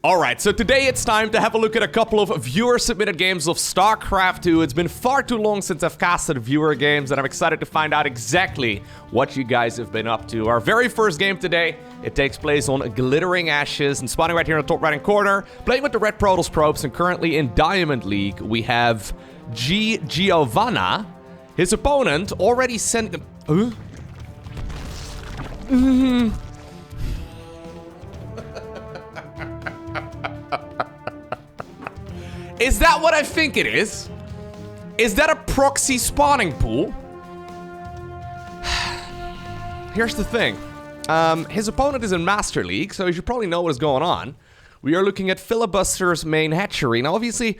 Alright, so today it's time to have a look at a couple of viewer-submitted games of StarCraft 2. It's been far too long since I've casted viewer games, and I'm excited to find out exactly what you guys have been up to. Our very first game today, it takes place on Glittering Ashes, and spawning right here in the top right-hand corner, playing with the Red Protoss probes, and currently in Diamond League, we have Giovanna. His opponent already sent... Is that what I think it is? Is that a proxy spawning pool? Here's the thing. His opponent is in Master League, so you should probably know what is going on. We are looking at Filibuster's main hatchery. Now, obviously,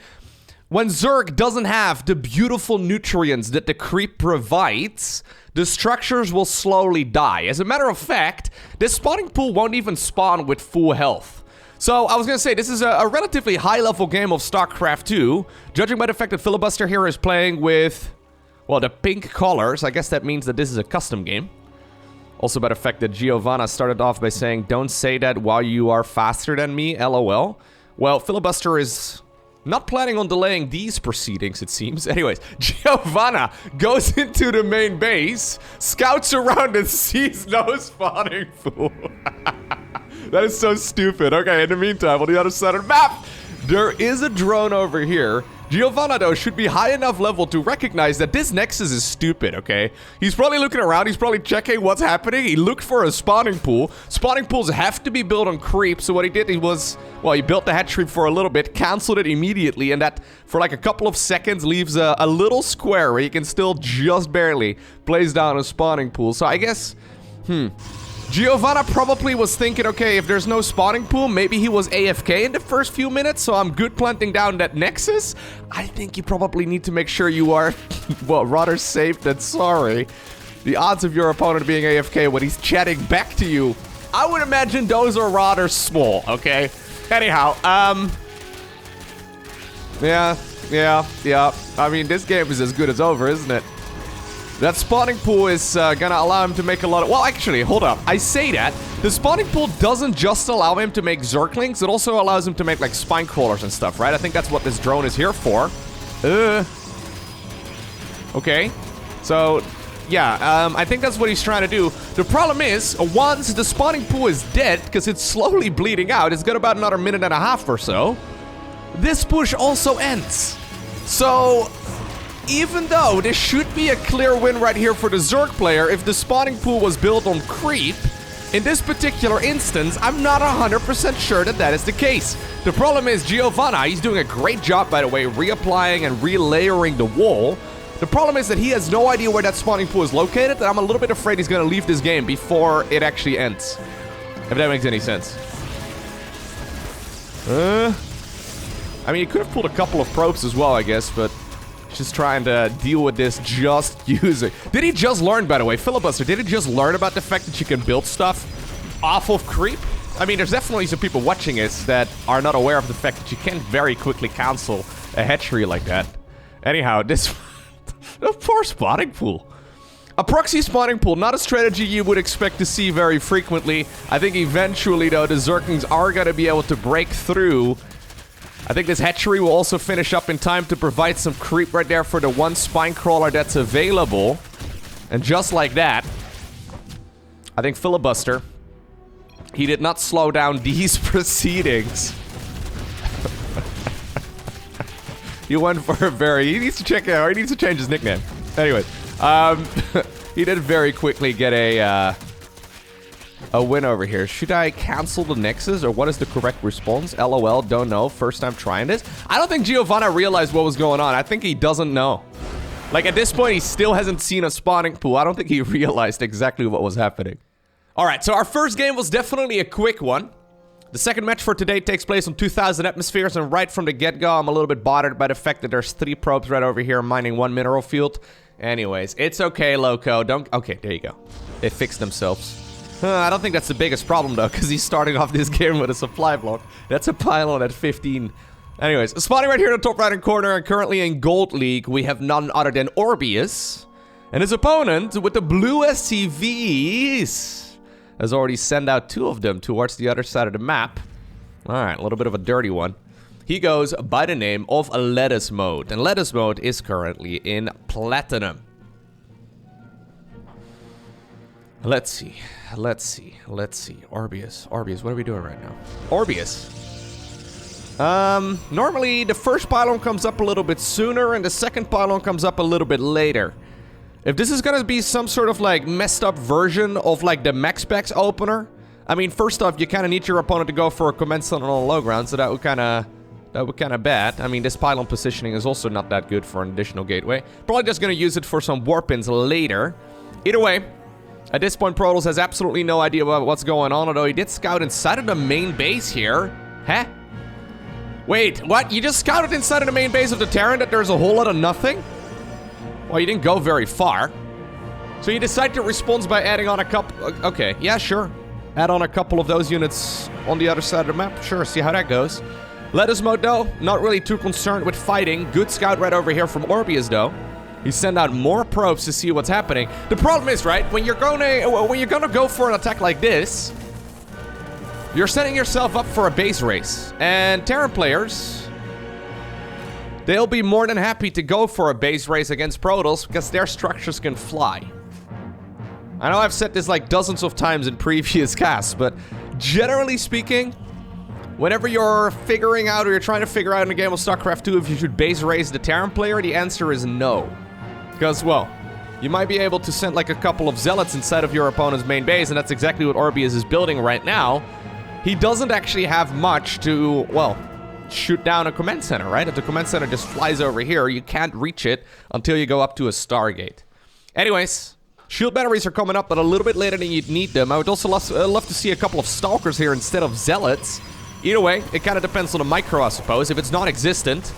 when Zerg doesn't have the beautiful nutrients that the creep provides, the structures will slowly die. As a matter of fact, this spawning pool won't even spawn with full health. So, I was gonna say, this is a relatively high-level game of StarCraft 2. Judging by the fact that Filibuster here is playing with, well, the pink colors, I guess that means that this is a custom game. Also by the fact that Giovanna started off by saying, "Don't say that while you are faster than me, LOL." Well, Filibuster is not planning on delaying these proceedings, it seems. Anyways, Giovanna goes into the main base, scouts around and sees no spawning pool. That is so stupid. Okay, in the meantime, on the other side of the map, there is a drone over here. Giovanna, though, should be high enough level to recognize that this Nexus is stupid, okay? He's probably looking around. He's probably checking what's happening. He looked for a spawning pool. Spawning pools have to be built on creep, so what he did, he built the hatchery for a little bit, canceled it immediately, and that, for like a couple of seconds, leaves a little square where you can still just barely place down a spawning pool. So I guess, Giovanna probably was thinking, okay, if there's no spawning pool, maybe he was AFK in the first few minutes, so I'm good planting down that Nexus. I think you probably need to make sure you are, well, rather safe than sorry. The odds of your opponent being AFK when he's chatting back to you, I would imagine those are rather small, okay? Anyhow, yeah. I mean, this game is as good as over, isn't it? That spawning pool is gonna allow him to make a lot of... Well, actually, hold up. I say that. The spawning pool doesn't just allow him to make Zerglings, it also allows him to make, like, spine crawlers and stuff, right? I think that's what this drone is here for. Okay. So, yeah, I think that's what he's trying to do. The problem is, once the spawning pool is dead, because it's slowly bleeding out, it's got about another minute and a half or so, this push also ends. So... even though this should be a clear win right here for the Zerg player, if the spawning pool was built on creep, in this particular instance, I'm not 100% sure that that is the case. The problem is Giovanna, he's doing a great job, by the way, reapplying and relayering the wall. The problem is that he has no idea where that spawning pool is located, and I'm a little bit afraid he's going to leave this game before it actually ends. If that makes any sense. I mean, he could have pulled a couple of probes as well, I guess, but... just trying to deal with this just using... Did he just learn, by the way, Filibuster, did he just learn about the fact that you can build stuff off of creep? I mean, there's definitely some people watching this that are not aware of the fact that you can very quickly cancel a hatchery like that. Anyhow, this... a poor spawning pool. A proxy spawning pool, not a strategy you would expect to see very frequently. I think eventually, though, the Zerglings are going to be able to break through... I think this hatchery will also finish up in time to provide some creep right there for the one spine crawler that's available. And just like that, I think Filibuster, he did not slow down these proceedings. He went for a very... he needs to check out, he needs to change his nickname. Anyways, he did very quickly get a win over here. Should I cancel the Nexus, or what is the correct response? LOL, don't know. First time trying this. I don't think Giovanna realized what was going on. I think he doesn't know. Like, at this point, he still hasn't seen a spawning pool. I don't think he realized exactly what was happening. Alright, so our first game was definitely a quick one. The second match for today takes place on 2,000 atmospheres, and right from the get-go, I'm a little bit bothered by the fact that there's 3 probes right over here mining 1 mineral field. Anyways, it's okay, Loco. Don't... okay, there you go. They fixed themselves. I don't think that's the biggest problem, though, because he's starting off this game with a supply block. That's a pylon at 15. Anyways, spawning right here in the top right-hand corner, and currently in Gold League, we have none other than Orbius. And his opponent, with the blue SCVs, has already sent out 2 of them towards the other side of the map. Alright, a little bit of a dirty one. He goes by the name of Lettuce Mode. And Lettuce Mode is currently in Platinum. Let's see. Orbius, what are we doing right now? Orbius. Normally the first pylon comes up a little bit sooner and the second pylon comes up a little bit later. If this is gonna be some sort of like messed up version of like the max specs opener, I mean, first off, you kind of need your opponent to go for a command center on the low ground, so that would kind of bad. I mean, this pylon positioning is also not that good for an additional gateway. Probably just gonna use it for some warp-ins later. Either way, at this point, Protoss has absolutely no idea about what's going on, although he did scout inside of the main base here. Huh? Wait, what? You just scouted inside of the main base of the Terran that there's a whole lot of nothing? Well, you didn't go very far. So you decide to respond by adding on a couple... Okay, yeah, sure. Add on a couple of those units on the other side of the map. Sure, see how that goes. Lettuce Mode, though, not really too concerned with fighting. Good scout right over here from Orbius, though. He sent out more probes to see what's happening. The problem is, right, when you're gonna go for an attack like this, you're setting yourself up for a base race. And Terran players, they'll be more than happy to go for a base race against Protoss because their structures can fly. I know I've said this like dozens of times in previous casts, but generally speaking, whenever you're figuring out or you're trying to figure out in a game of StarCraft 2 if you should base race the Terran player, the answer is no. Because, well, you might be able to send like a couple of zealots inside of your opponent's main base, and that's exactly what Orbius is building right now. He doesn't actually have much to, well, shoot down a command center, right? If the command center just flies over here, you can't reach it until you go up to a Stargate. Anyways, shield batteries are coming up, but a little bit later than you'd need them. I would also love to see a couple of Stalkers here instead of Zealots. Either way, it kind of depends on the micro, I suppose. If it's non-existent...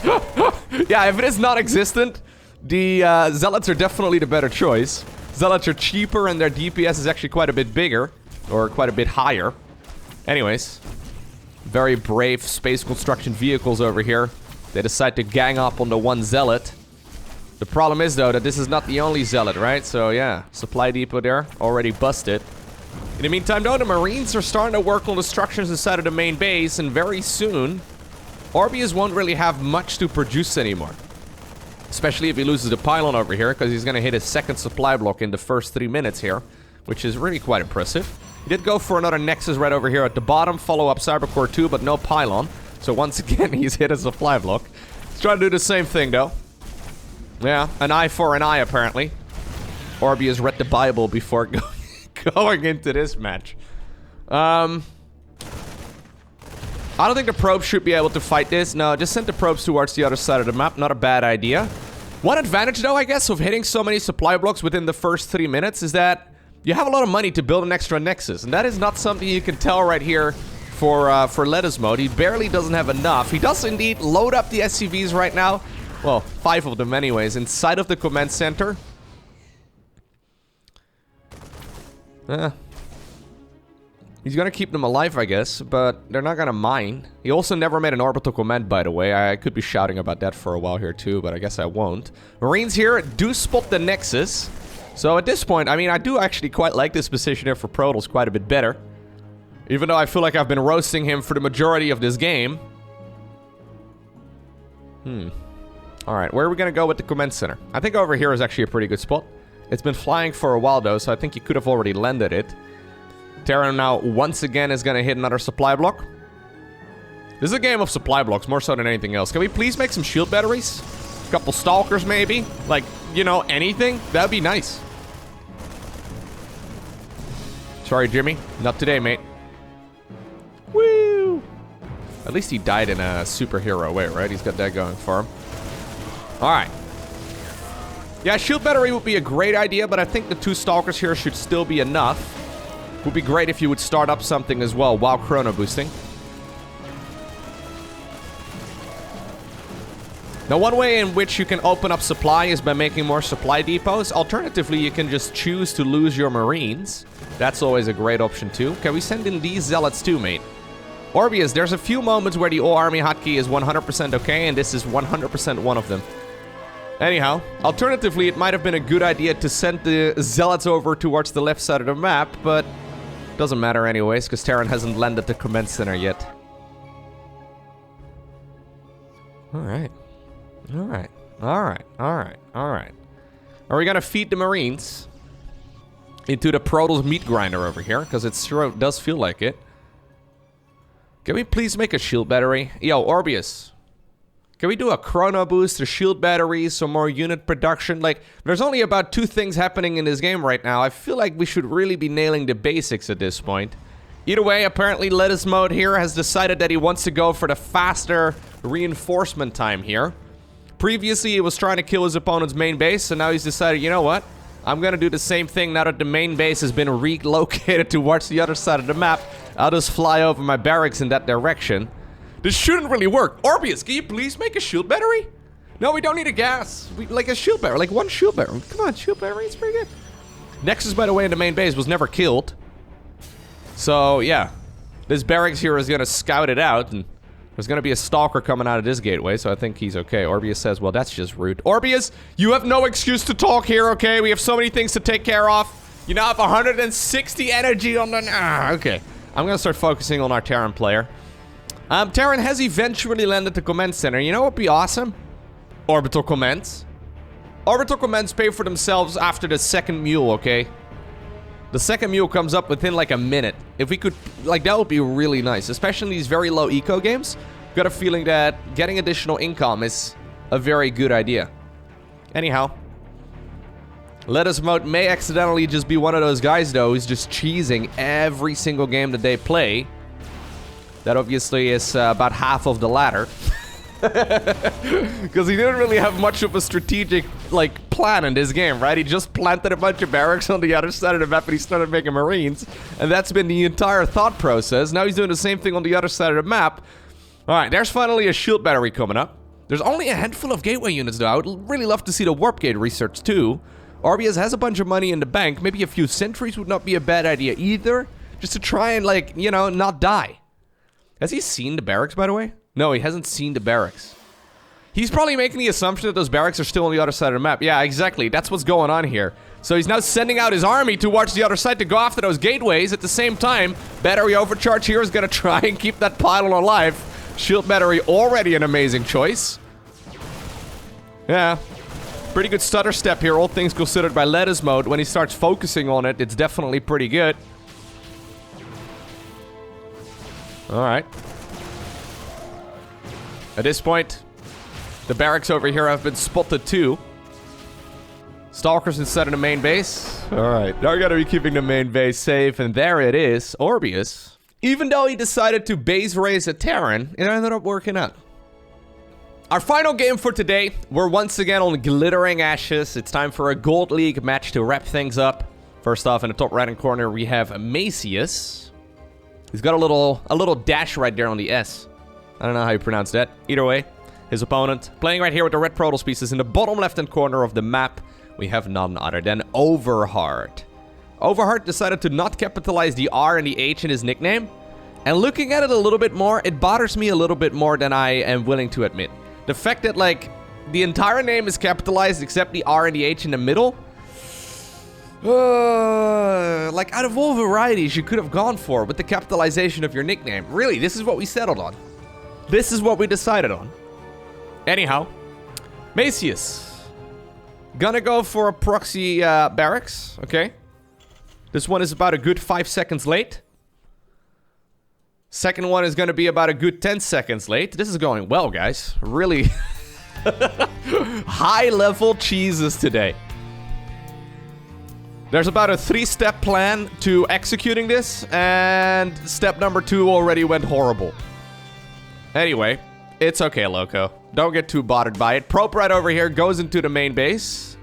yeah, if it is non-existent, the Zealots are definitely the better choice. Zealots are cheaper and their DPS is actually quite a bit bigger. Or quite a bit higher. Anyways. Very brave space construction vehicles over here. They decide to gang up on the one Zealot. The problem is, though, that this is not the only Zealot, right? So, yeah. Supply depot there. Already busted. In the meantime, though, the Marines are starting to work on the structures inside of the main base. And very soon, Orbius won't really have much to produce anymore. Especially if he loses the pylon over here, because he's going to hit his second supply block in the first 3 minutes here, which is really quite impressive. He did go for another Nexus right over here at the bottom, follow up Cybercore 2, but no pylon. So once again, he's hit a supply block. He's trying to do the same thing, though. Yeah, an eye for an eye, apparently. Orbius read the Bible before going into this match. I don't think the probes should be able to fight this. No, just send the probes towards the other side of the map. Not a bad idea. One advantage, though, I guess, of hitting so many supply blocks within the first 3 minutes is that you have a lot of money to build an extra Nexus. And that is not something you can tell right here for Lettuce Mode. He barely doesn't have enough. He does indeed load up the SCVs right now. Well, 5 of them anyways, inside of the command center. He's gonna keep them alive, I guess, but they're not gonna mine. He also never made an orbital command, by the way. I could be shouting about that for a while here too, but I guess I won't. Marines here do spot the Nexus. So at this point, I mean, I do actually quite like this position here for Protoss quite a bit better. Even though I feel like I've been roasting him for the majority of this game. Alright, where are we gonna go with the command center? I think over here is actually a pretty good spot. It's been flying for a while though, so I think you could have already landed it. Terran now once again is gonna hit another supply block. This is a game of supply blocks more so than anything else. Can we please make some shield batteries? A couple Stalkers maybe? Like, you know, anything? That'd be nice. Sorry, Jimmy. Not today, mate. Woo! At least he died in a superhero way, right? He's got that going for him. Alright. Yeah, shield battery would be a great idea, but I think the 2 Stalkers here should still be enough. Would be great if you would start up something as well while chrono boosting. Now, one way in which you can open up supply is by making more supply depots. Alternatively, you can just choose to lose your Marines. That's always a great option too. Can we send in these Zealots too, mate? Orbius, there's a few moments where the all army hotkey is 100% okay, and this is 100% one of them. Anyhow, alternatively, it might have been a good idea to send the Zealots over towards the left side of the map, but Doesn't matter anyways, because Terran hasn't landed the command center yet. Alright. Alright. Alright. Alright. Alright. Are we gonna feed the Marines into the Protoss meat grinder over here? Because it sure does feel like it. Can we please make a shield battery? Yo, Orbius. Can we do a chrono boost, a shield battery, some more unit production? Like, there's only about 2 things happening in this game right now. I feel like we should really be nailing the basics at this point. Either way, apparently Lettuce Mode here has decided that he wants to go for the faster reinforcement time here. Previously, he was trying to kill his opponent's main base, so now he's decided, you know what? I'm gonna do the same thing now that the main base has been relocated towards the other side of the map. I'll just fly over my barracks in that direction. This shouldn't really work. Orbius, can you please make a shield battery? No, we don't need a gas. Like a shield battery, like 1 shield battery. Come on, shield battery, it's pretty good. Nexus, by the way, in the main base was never killed. So, yeah. This barracks here is gonna scout it out, and there's gonna be a stalker coming out of this gateway, so I think he's okay. Orbius says, well, that's just rude. Orbius, you have no excuse to talk here, okay? We have so many things to take care of. You now have 160 energy on the... okay. I'm gonna start focusing on our Terran player. Terran has eventually landed the command center. You know what would be awesome? Orbital commands. Orbital commands pay for themselves after the second mule, okay? The second mule comes up within like a minute. If we could, like, that would be really nice. Especially in these very low eco games. Got a feeling that getting additional income is a very good idea. Anyhow. Lettuce Mode may accidentally just be one of those guys, though, who's just cheesing every single game that they play. That obviously is about half of the ladder. Because he didn't really have much of a strategic, like, plan in this game, right? He just planted a bunch of barracks on the other side of the map and he started making Marines. And that's been the entire thought process. Now he's doing the same thing on the other side of the map. Alright, there's finally a shield battery coming up. There's only a handful of gateway units, though. I would really love to see the warp gate research, too. Orbius has a bunch of money in the bank. Maybe a few sentries would not be a bad idea either. Just to try and, like, you know, not die. Has he seen the barracks, by the way? No, he hasn't seen the barracks. He's probably making the assumption that those barracks are still on the other side of the map. Yeah, exactly. That's what's going on here. So he's now sending out his army towards the other side to go after those gateways. At the same time, battery overcharge here is going to try and keep that pylon alive. Shield battery already an amazing choice. Yeah. Pretty good stutter step here, all things considered by Lettuce Mode. When he starts focusing on it, it's definitely pretty good. Alright. At this point, the barracks over here have been spotted too. Stalkers instead of the main base. Alright, now we gotta be keeping the main base safe, and there it is, Orbius. Even though he decided to base raise a Terran, it ended up working out. Our final game for today, we're once again on Glittering Ashes. It's time for a Gold League match to wrap things up. First off, in the top right-hand corner, we have Macius. He's got a little dash right there on the S. I don't know how you pronounce that. Either way, his opponent playing right here with the red Protoss pieces in the bottom left-hand corner of the map. We have none other than Overheart. Overheart decided to not capitalize the R and the H in his nickname. And looking at it a little bit more, it bothers me a little bit more than I am willing to admit. The fact that, like, the entire name is capitalized except the R and the H in the middle. Like, out of all varieties you could have gone for with the capitalization of your nickname. Really, this is what we settled on. This is what we decided on. Anyhow, Macius. Gonna go for a proxy barracks, okay? This one is about a good 5 seconds late. Second one is gonna be about a good 10 seconds late. This is going well, guys. Really high-level cheeses today. There's about a 3-step plan to executing this, and step number 2 already went horrible. Anyway, it's okay, Loco. Don't get too bothered by it. Probe right over here goes into the main base.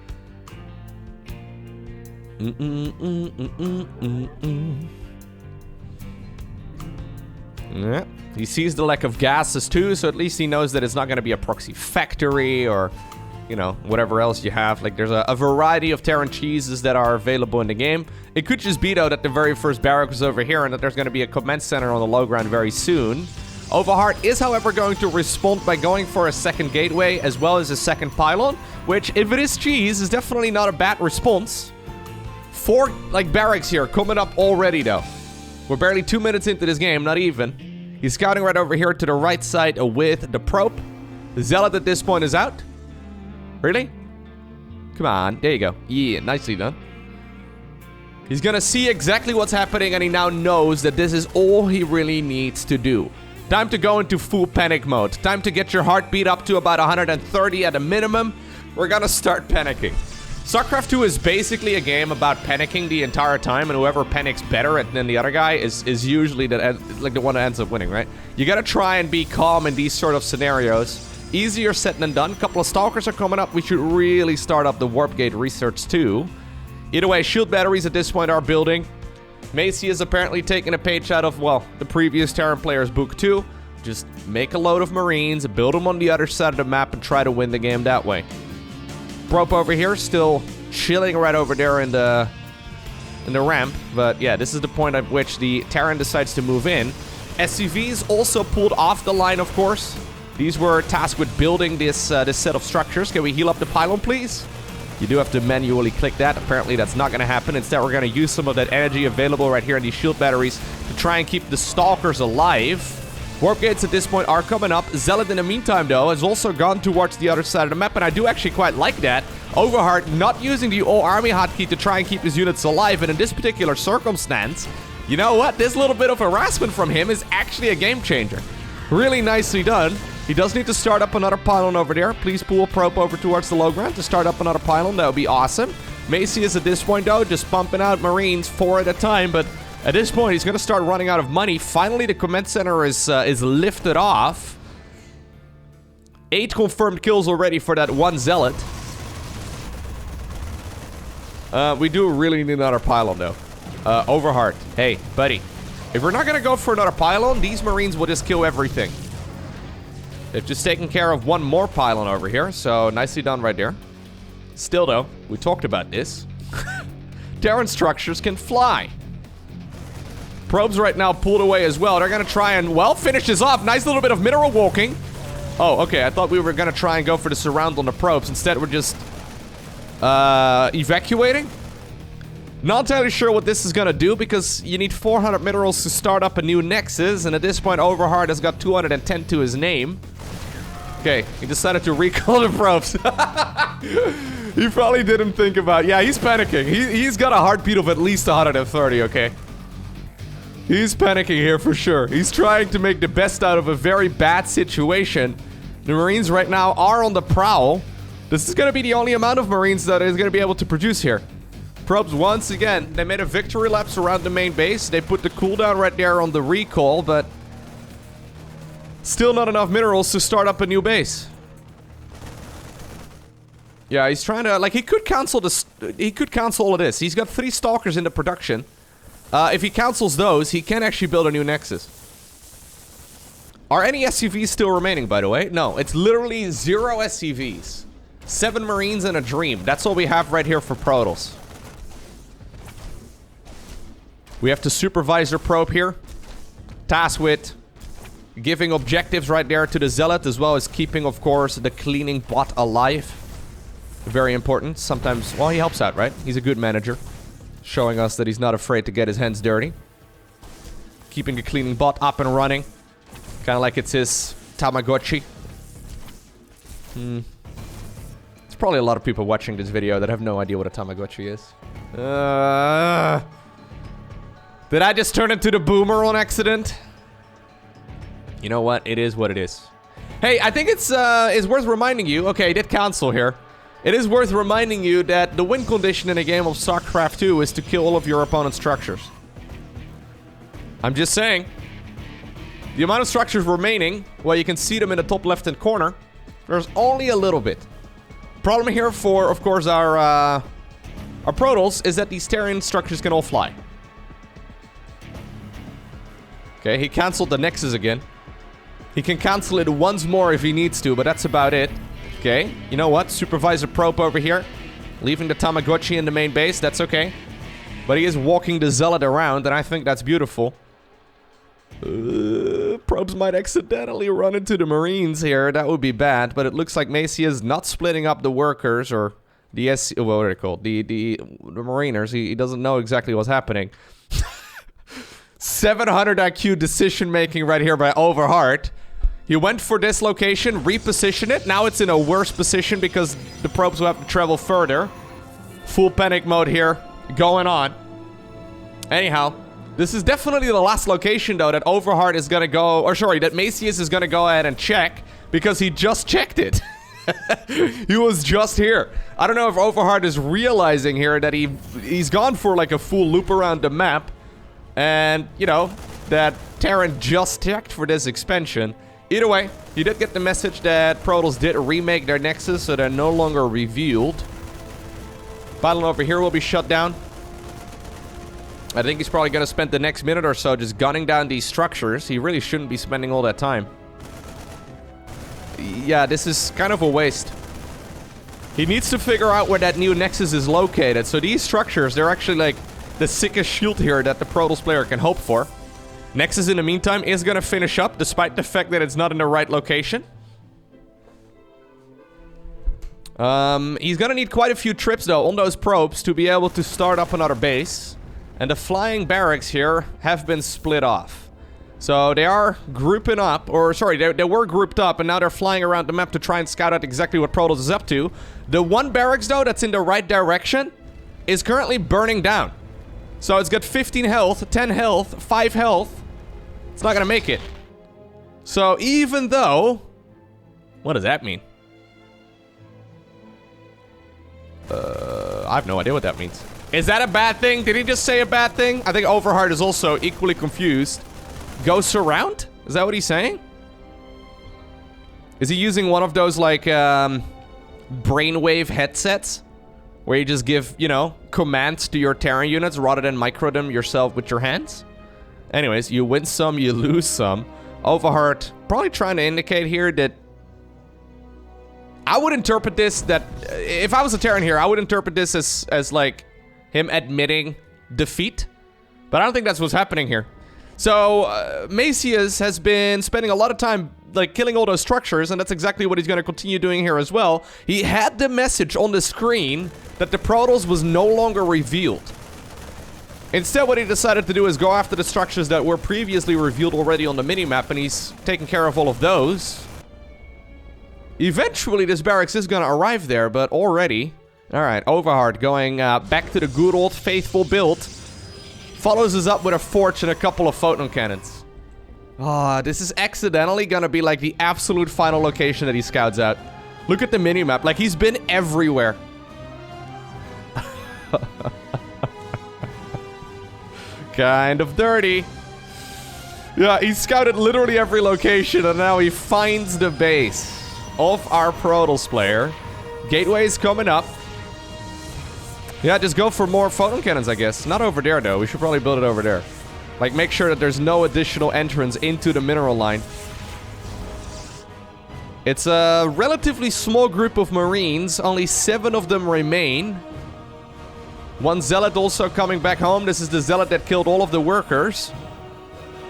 Yeah. He sees the lack of gases too, so at least he knows that it's not going to be a proxy factory or, you know, whatever else you have. Like, there's a variety of Terran cheeses that are available in the game. It could just be, though, that the very first barrack was over here and that there's going to be a command center on the low ground very soon. Overheart is, however, going to respond by going for a second gateway as well as a second pylon, which, if it is cheese, is definitely not a bad response. 4, like, barracks here coming up already, though. We're barely 2 minutes into this game, not even. He's scouting right over here to the right side with the probe. The Zealot at this point is out. Really? Come on, there you go. Yeah, nicely done. He's gonna see exactly what's happening, and he now knows that this is all he really needs to do. Time to go into full panic mode. Time to get your heartbeat up to about 130 at a minimum. We're gonna start panicking. StarCraft 2 is basically a game about panicking the entire time, and whoever panics better than the other guy is usually the one that ends up winning, right? You gotta try and be calm in these sort of scenarios. Easier said than done. A couple of Stalkers are coming up. We should really start up the Warp Gate research too. Either way, shield batteries at this point are building. Macy is apparently taking a page out of, well, the previous Terran player's book too. Just make a load of Marines, build them on the other side of the map, and try to win the game that way. Probe over here, still chilling right over there in the ramp. But yeah, this is the point at which the Terran decides to move in. SCVs also pulled off the line, of course. These were tasked with building this set of structures. Can we heal up the pylon, please? You do have to manually click that. Apparently, that's not going to happen. Instead, we're going to use some of that energy available right here in these shield batteries to try and keep the Stalkers alive. Warp gates at this point are coming up. Zealot, in the meantime, though, has also gone towards the other side of the map, and I do actually quite like that. Overheart not using the all-army hotkey to try and keep his units alive, and in this particular circumstance, you know what? This little bit of harassment from him is actually a game changer. Really nicely done. He does need to start up another pylon over there. Please pull a probe over towards the low ground to start up another pylon. That would be awesome. Macy is at this point, though, just pumping out Marines 4 at a time, but at this point, he's going to start running out of money. Finally, the command center is lifted off. 8 confirmed kills already for that one Zealot. We do really need another pylon, though. Overheart. Hey, buddy. If we're not going to go for another pylon, these Marines will just kill everything. They've just taken care of one more pylon over here, so nicely done right there. Still, though, we talked about this. Terran structures can fly. Probes right now pulled away as well. They're going to try and, well, finish this off. Nice little bit of mineral walking. Oh, okay. I thought we were going to try and go for the surround on the probes. Instead, we're just evacuating. Not entirely sure what this is going to do because you need 400 minerals to start up a new nexus. And at this point, Overheart has got 210 to his name. Okay, he decided to recall the probes. He probably didn't think about... Yeah, he's panicking. He's got a heartbeat of at least 130, okay? He's panicking here for sure. He's trying to make the best out of a very bad situation. The Marines right now are on the prowl. This is going to be the only amount of Marines that is going to be able to produce here. Probes, once again, they made a victory laps around the main base. They put the cooldown right there on the recall, but still not enough minerals to start up a new base. Yeah, he's trying to, like, he could cancel this. He could cancel all of this. He's got 3 Stalkers in the production. If he cancels those, he can actually build a new nexus. Are any SCVs still remaining, by the way? No, it's literally 0 SCVs. 7 Marines and a Dream. That's all we have right here for Protals. We have the Supervisor probe here. Tasked with giving objectives right there to the Zealot, as well as keeping, of course, the cleaning bot alive. Very important. Sometimes, well, he helps out, right? He's a good manager. Showing us that he's not afraid to get his hands dirty. Keeping the cleaning bot up and running. Kind of like it's his Tamagotchi. There's probably a lot of people watching this video that have no idea what a Tamagotchi is. Did I just turn into the boomer on accident? You know what? It is what it is. Hey, I think it's worth reminding you. Okay, I did cancel here. It is worth reminding you that the win condition in a game of StarCraft 2 is to kill all of your opponent's structures. I'm just saying. The amount of structures remaining, well, you can see them in the top left-hand corner. There's only a little bit. Problem here for, of course, our Protals is that these Terran structures can all fly. Okay, he canceled the Nexus again. He can cancel it once more if he needs to, but that's about it. Okay, you know what? Supervisor probe over here. Leaving the Tamagotchi in the main base, that's okay. But he is walking the Zealot around, and I think that's beautiful. Probes might accidentally run into the Marines here. That would be bad, but it looks like Macy is not splitting up the workers, or the what are they called? The Mariners. He doesn't know exactly what's happening. 700 IQ decision making right here by Overheart. He went for this location, repositioned it. Now it's in a worse position because the probes will have to travel further. Full panic mode here going on. Anyhow, this is definitely the last location though that Overheart is gonna go, or sorry, that Macius is gonna go ahead and check because he just checked it. He was just here. I don't know if Overheart is realizing here that he's gone for like a full loop around the map, and you know that Terran just checked for this expansion. Either way, you did get the message that Protoss did remake their nexus, so they're no longer revealed. Battle over here will be shut down. I think he's probably gonna spend the next minute or so just gunning down these structures. He really shouldn't be spending all that time. Yeah, this is kind of a waste. He needs to figure out where that new nexus is located. So these structures, they're actually like the sickest shield here that the Protoss player can hope for. Nexus, in the meantime, is gonna finish up, despite the fact that it's not in the right location. He's gonna need quite a few trips, though, on those probes to be able to start up another base. And the flying barracks here have been split off. So they are grouping up, or sorry, they were grouped up, and now they're flying around the map to try and scout out exactly what Protoss is up to. The one barracks, though, that's in the right direction is currently burning down. So it's got 15 health, 10 health, 5 health. It's not gonna make it. So even though... What does that mean? I have no idea what that means. Is that a bad thing? Did he just say a bad thing? I think Overheart is also equally confused. Go surround? Is that what he's saying? Is he using one of those, like, brainwave headsets? Where you just give, you know, commands to your Terran units rather than micro them yourself with your hands? Anyways, you win some, you lose some. Overheart probably trying to indicate here that... I would interpret this that... If I was a Terran here, I would interpret this as like, him admitting defeat. But I don't think that's what's happening here. So, Macius has been spending a lot of time, like, killing all those structures, and that's exactly what he's going to continue doing here as well. He had the message on the screen that the Protoss was no longer revealed. Instead, what he decided to do is go after the structures that were previously revealed already on the minimap, and he's taking care of all of those. Eventually, this barracks is going to arrive there, but already... Alright, Overheart going back to the good old faithful build. Follows us up with a forge and a couple of photon cannons. Ah, this is accidentally gonna be like the absolute final location that he scouts out. Look at the minimap, like he's been everywhere. Kind of dirty. Yeah, he scouted literally every location and now he finds the base of our Protoss player. Gateway's coming up. Yeah, just go for more photon cannons, I guess. Not over there, though. We should probably build it over there. Like, make sure that there's no additional entrance into the mineral line. It's a relatively small group of Marines. Only 7 of them remain. One Zealot also coming back home. This is the Zealot that killed all of the workers.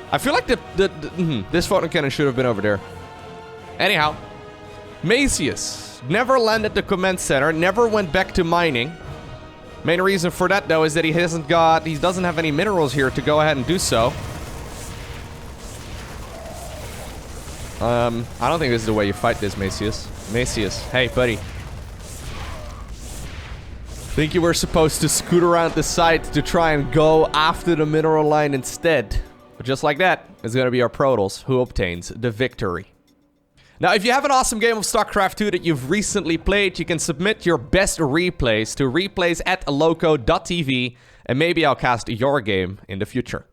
I feel like this photon cannon should have been over there. Anyhow, Macius never landed the command center. Never went back to mining. Main reason for that, though, is that he doesn't have any minerals here to go ahead and do so. I don't think this is the way you fight this, Macius. Macius, hey, buddy. Think you were supposed to scoot around the site to try and go after the mineral line instead. But just like that, it's gonna be our Protoss who obtains the victory. Now, if you have an awesome game of StarCraft 2 that you've recently played, you can submit your best replays to replays@LowkoTV, and maybe I'll cast your game in the future.